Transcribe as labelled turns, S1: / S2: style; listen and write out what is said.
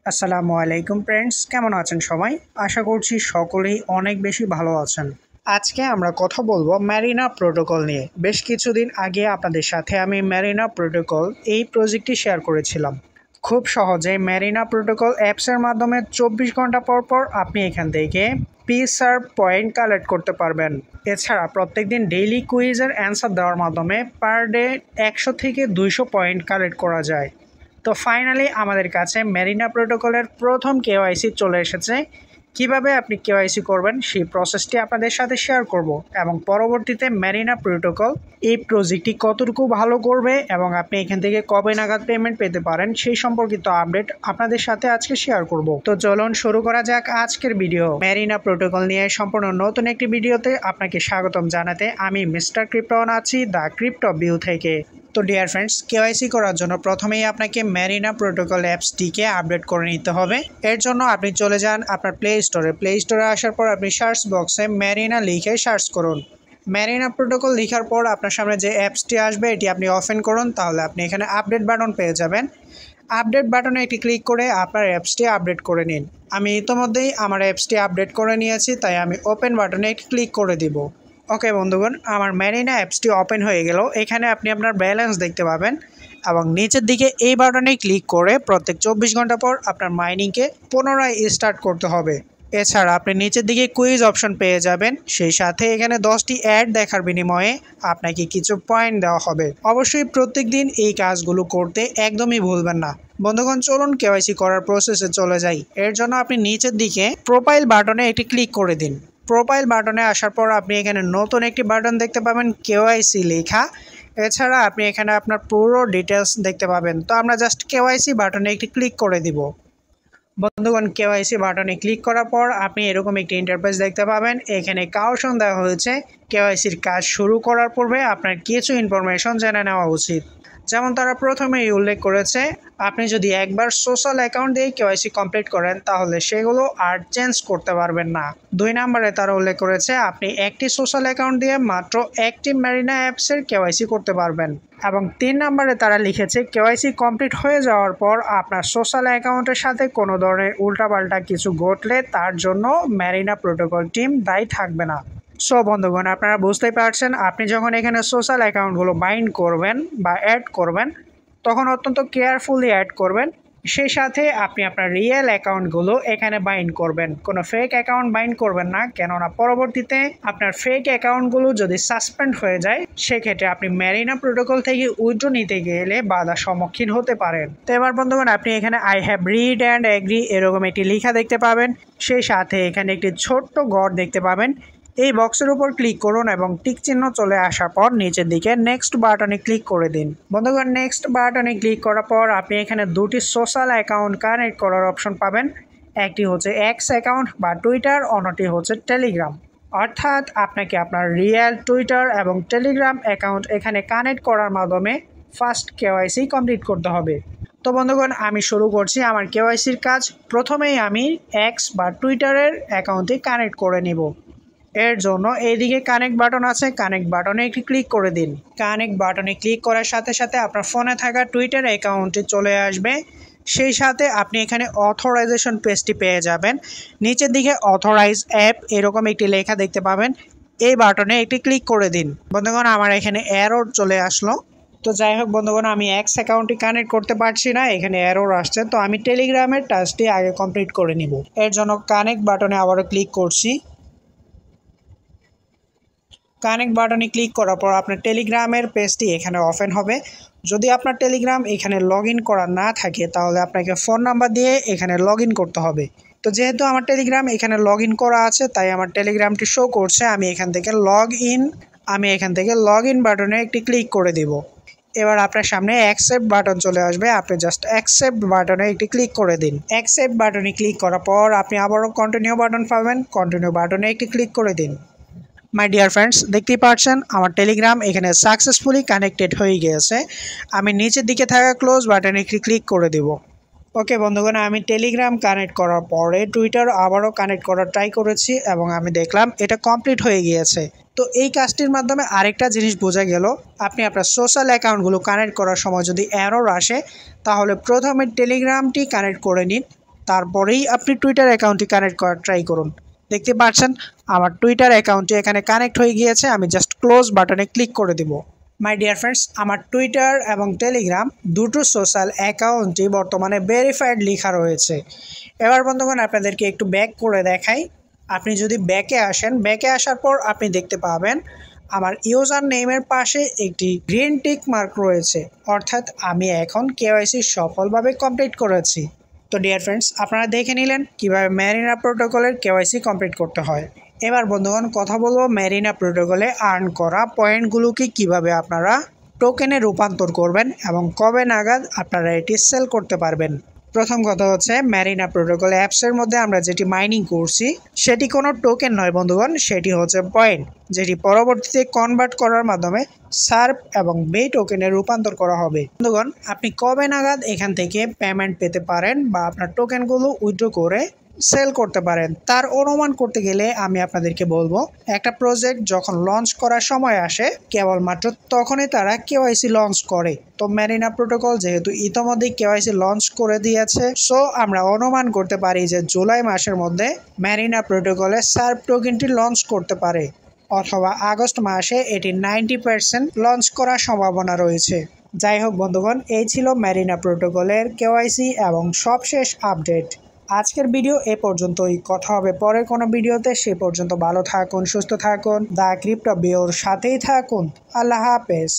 S1: আসসালামু আলাইকুম ফ্রেন্ডস, কেমন আছেন সবাই? আশা করছি সকলেই অনেক বেশি ভালো আছেন। আজকে আমরা কথা বলবো ম্যারিনা প্রোটোকল নিয়ে। বেশ কিছুদিন আগে আপনাদের সাথে আমি ম্যারিনা প্রোটোকল এই প্রজেক্টটি শেয়ার করেছিলাম। খুব সহজে ম্যারিনা প্রোটোকল অ্যাপসের মাধ্যমে 24 ঘন্টা পর পর আপনি এখান থেকে পিসার্ভ পয়েন্ট কালেক্ট করতে পারবেন। এছাড়া প্রত্যেকদিন ডেইলি কুইজের অ্যান্সার দেওয়ার মাধ্যমে পার ডে 100 থেকে 200 পয়েন্ট কালেক্ট করা যায়। তো ফাইনালি আমাদের কাছে ম্যারিনা প্রোটোকলের প্রথম কেওয়াইসি চলে এসেছে। কিভাবে আপনি কেওয়াইসি করবেন সেই প্রসেসটি আপনাদের সাথে শেয়ার করব, এবং পরবর্তীতে ম্যারিনা প্রোটোকল এই প্রজেক্টটি কতটুকু ভালো করবে এবং আপনি এখান থেকে কবে নাগাদ পেমেন্ট পেতে পারেন সেই সম্পর্কিত আপডেট আপনাদের সাথে আজকে শেয়ার করব। তো চলুন শুরু করা যাক আজকের ভিডিও। ম্যারিনা প্রোটোকল নিয়ে সম্পূর্ণ নতুন একটি ভিডিওতে আপনাকে স্বাগতম জানাতে আমি মিস্টার ক্রিপ্টন আছি দ্য ক্রিপ্টো ভিউ থেকে। তো ডিয়ার ফ্রেন্ডস, কেওয়াইসি করার জন্য প্রথমেই আপনাকে ম্যারিনা প্রোটোকল অ্যাপসটিকে আপডেট করে নিতে হবে। এর জন্য আপনি চলে যান আপনার প্লে স্টোরে আসার পর আপনি সার্চ বক্সে ম্যারিনা লিখে সার্চ করুন। ম্যারিনা প্রোটোকল লেখার পর আপনার সামনে যে অ্যাপসটি আসবে এটি আপনি ওপেন করুন, তাহলে আপনি এখানে আপডেট বাটন পেয়ে যাবেন। আপডেট বাটনে একটি ক্লিক করে আপনার অ্যাপসটি আপডেট করে নিন। আমি ইতিমধ্যেই আমার অ্যাপসটি আপডেট করে নিয়েছি, তাই আমি ওপেন বাটনে একটি ক্লিক করে দিব। ওকে বন্ধুগণ, আমার ম্যারিনা অ্যাপসটি ওপেন হয়ে গেল। এখানে আপনি আপনার ব্যালেন্স দেখতে পাবেন এবং নিচের দিকে এই বাটনে ক্লিক করে প্রত্যেক 24 ঘন্টা পর আপনার মাইনিংকে পুনরায় স্টার্ট করতে হবে। এছাড়া আপনি নিচের দিকে কুইজ অপশন পেয়ে যাবেন, সেই সাথে এখানে 10টি অ্যাড দেখার বিনিময়ে আপনাকে কিছু পয়েন্ট দেওয়া হবে। অবশ্যই প্রত্যেক দিন এই কাজগুলো করতে একদমই ভুলবেন না। বন্ধুগণ, চলুন কেওয়াইসি করার প্রসেসে চলে যাই। এর জন্য আপনি নিচের দিকে প্রোফাইল বাটনে একটি ক্লিক করে দিন। প্রোফাইল বাটনে আসার পর আপনি এখানে নতুন একটি বাটন দেখতে পাবেন কেওয়াইসি লেখা। এছাড়া আপনি এখানে আপনার পুরো ডিটেলস দেখতে পাবেন। তো আমরা জাস্ট কেওয়াইসি বাটনে একটি ক্লিক করে দিব। বন্ধুগণ, কেওয়াইসি বাটনে ক্লিক করার পর আপনি এরকম একটি ইন্টারফেস দেখতে পাবেন। এখানে কাউশন দেওয়া হয়েছে কেওয়াইসির কাজ শুরু করার পূর্বে আপনার কিছু ইনফরমেশন জেনে নেওয়া উচিত। যেমন তারা প্রথমেই উল্লেখ করেছে, আপনি যদি একবার সোশ্যাল অ্যাকাউন্ট দিয়ে কেওয়াইসি কমপ্লিট করেন তাহলে সেগুলো আর চেঞ্জ করতে পারবেন না। 2 নম্বরে তারা উল্লেখ করেছে আপনি একটি সোশ্যাল অ্যাকাউন্ট দিয়ে মাত্র একটি ম্যারিনা অ্যাপসের কেওয়াইসি করতে পারবেন। এবং 3 নম্বরে তারা লিখেছে কেওয়াইসি কমপ্লিট হয়ে যাওয়ার পর আপনার সোশ্যাল অ্যাকাউন্টের সাথে কোনো ধরনের উল্টাপাল্টা কিছু ঘটলে তার জন্য ম্যারিনা প্রোটোকল টিম দায়ী থাকবে না। সো বন্ধুগণ, আপনারা বুঝতেই পারছেন, আপনি যখন এখানে সোশ্যাল অ্যাকাউন্টগুলো বাইন্ড করবেন বা অ্যাড করবেন তখন অত্যন্ত কেয়ারফুলি অ্যাড করবেন। সেই সাথে আপনি আপনার রিয়েল অ্যাকাউন্টগুলো এখানে বাইন্ড করবেন, কোনো ফেক অ্যাকাউন্ট বাইন্ড করবেন না। কেননা পরবর্তীতে আপনার ফেক অ্যাকাউন্টগুলো যদি সাসপেন্ড হয়ে যায় সেক্ষেত্রে আপনি ম্যারিনা প্রোটোকল থেকে উইথড্র নিতে গেলে বাধার সম্মুখীন হতে পারেন। তো এবার বন্ধুগণ, আপনি এখানে I have read and agree এরকম একটি লেখা দেখতে পাবেন। সেই সাথে এখানে একটি ছোট্ট ঘর দেখতে পাবেন। এই বক্সের উপর ক্লিক করুন এবং টিক চিহ্ন চলে আসার পর নিচের দিকে নেক্সট বাটনে ক্লিক করে দিন। বন্ধুগণ, নেক্সট বাটনে ক্লিক করার পর আপনি এখানে দুটি সোশ্যাল অ্যাকাউন্ট কানেক্ট করার অপশন পাবেন। একটি হচ্ছে এক্স অ্যাকাউন্ট বা টুইটার, অন্যটি হচ্ছে টেলিগ্রাম। অর্থাৎ আপনাকে আপনার রিয়েল টুইটার এবং টেলিগ্রাম অ্যাকাউন্ট এখানে কানেক্ট করার মাধ্যমে ফার্স্ট কেওয়াইসি কমপ্লিট করতে হবে। তো বন্ধুগণ, আমি শুরু করছি আমার কেওয়াইসির কাজ। প্রথমেই আমি এক্স বা টুইটারের অ্যাকাউন্টটি কানেক্ট করে নিব। এর জন্য এইদিকে কানেক্ট বাটন আছে, কানেক্ট বাটনে একটি ক্লিক করে দিন। কানেক্ট বাটনে ক্লিক করার সাথে সাথে আপনার ফোনে থাকা টুইটার অ্যাকাউন্টটি চলে আসবে। সেই সাথে আপনি এখানে অথরাইজেশন পেজটি পেয়ে যাবেন। নিচের দিকে অথরাইজ অ্যাপ এরকম একটি লেখা দেখতে পাবেন। এই বাটনে একটি ক্লিক করে দিন। বন্ধুগণ, আমার এখানে এরর চলে আসলো। তো যাই হোক বন্ধুগণ, আমি এক্স অ্যাকাউন্টটি কানেক্ট করতে পারছি না, এখানে এরর আসছে। তো আমি টেলিগ্রামের টাস্কটি আগে কমপ্লিট করে নিব। এর জন্য কানেক্ট বাটনে আবারও ক্লিক করছি। কানেক্ট বাটনে ক্লিক করার পর আপনার টেলিগ্রামের পেজটি এখানে ওপেন হবে। যদি আপনার টেলিগ্রাম এখানে লগ ইন করা না থাকে তাহলে আপনাকে ফোন নাম্বার দিয়ে এখানে লগ ইন করতে হবে। তো যেহেতু আমার টেলিগ্রাম এখানে লগ ইন করা আছে তাই আমার টেলিগ্রামটি শো করছে। আমি এখান থেকে লগ ইন বাটনে একটি ক্লিক করে দিব। এবার আপনার সামনে অ্যাকসেপ্ট বাটন চলে আসবে। আপনি জাস্ট অ্যাকসেপ্ট বাটনে একটি ক্লিক করে দিন। অ্যাকসেপ্ট বাটনে ক্লিক করার পর আপনি আবারও কন্টিনিউ বাটন পাবেন। কন্টিনিউ বাটনে একটি ক্লিক করে দিন। মাই ডিয়ার ফ্রেন্ডস, দেখতেই পাচ্ছেন আমার টেলিগ্রাম এখানে সাকসেসফুলি কানেক্টেড হয়ে গিয়েছে। আমি নিচের দিকে থাকা ক্লোজ বাটনে একটি ক্লিক করে দেব। ওকে বন্ধুগণ, আমি টেলিগ্রাম কানেক্ট করার পরে টুইটার আবারও কানেক্ট করার ট্রাই করেছি এবং আমি দেখলাম এটা কমপ্লিট হয়ে গিয়েছে। তো এই কাজটির মাধ্যমে আরেকটা জিনিস বোঝা গেল, আপনি আপনার সোশ্যাল অ্যাকাউন্টগুলো কানেক্ট করার সময় যদি এরর আসে তাহলে প্রথমে টেলিগ্রামটি কানেক্ট করে নিন। তারপরেই আপনি টুইটার অ্যাকাউন্টটি কানেক্ট করার ট্রাই করুন। দেখতে পাচ্ছেন আমার টুইটার অ্যাকাউন্টটি এখানে কানেক্ট হয়ে গিয়েছে। আমি জাস্ট ক্লোজ বাটনে ক্লিক করে দিব। মাই ডিয়ার ফ্রেন্ডস, আমার টুইটার এবং টেলিগ্রাম দুটো সোশ্যাল অ্যাকাউন্টই বর্তমানে ভেরিফাইড লেখা রয়েছে। এবার বন্ধুগণ আপনাদেরকে একটু ব্যাক করে দেখাই। আপনি যদি ব্যাকে আসেন, ব্যাকে আসার পর আপনি দেখতে পাবেন আমার ইউজার নেমের পাশে একটি গ্রিন টিক মার্ক রয়েছে, অর্থাৎ আমি এখন কেওয়াইসি সফলভাবে কমপ্লিট করেছি। তো ডিয়ার ফ্রেন্ডস, আপনারা দেখে নিলেন কিভাবে ম্যারিনা প্রোটোকলের কেওয়াইসি কমপ্লিট করতে হয়। এবার বন্ধুগণ কথা বলবো ম্যারিনা প্রোটোকলে আর্ন করা পয়েন্টগুলোকে কিভাবে আপনারা টোকেনে রূপান্তর করবেন এবং কবে নাগাদ আপনারা এটি সেল করতে পারবেন। প্রথম কথা হচ্ছে ম্যারিনা প্রোটোকল অ্যাপসের মধ্যে আমরা যেটি মাইনিং করছি সেটি কোনো টোকেন নয় বন্ধুগণ, সেটি হচ্ছে পয়েন্ট, যেটি পরবর্তীতে কনভার্ট করার মাধ্যমে সার্ভ এবং বে টোকেনে রূপান্তর করা হবে। বন্ধুগণ, আপনি কবে নাগাদ এখান থেকে পেমেন্ট পেতে পারেন বা আপনার টোকেনগুলো উইথড্র করে সেল করতে পারেন তার অনুমান করতে গেলে আমি আপনাদেরকে বলবো, একটা প্রজেক্ট যখন লঞ্চ করার সময় আসে কেবলমাত্র তখনই তারা কেওয়াইসি লঞ্চ করে। তো ম্যারিনা প্রোটোকল যেহেতু ইতোমধ্যে কেওয়াইসি লঞ্চ করে দিয়েছে, সো আমরা অনুমান করতে পারি যে জুলাই মাসের মধ্যে ম্যারিনা প্রোটোকলে সার্ভ টোকেনটি লঞ্চ করতে পারে, অথবা আগস্ট মাসে এটি 90% লঞ্চ করার সম্ভাবনা রয়েছে। যাই হোক বন্ধুগণ, এই ছিল ম্যারিনা প্রোটোকলের কেওয়াইসি এবং সবশেষ আপডেট। আজকের ভিডিও এ পর্যন্তই। কথা হবে পরের কোনো ভিডিওতে। সে পর্যন্ত ভালো থাকুন, সুস্থ থাকুন, দ্য ক্রিপ্টো বিওর সাথেই থাকুন। আল্লাহ হাফেজ।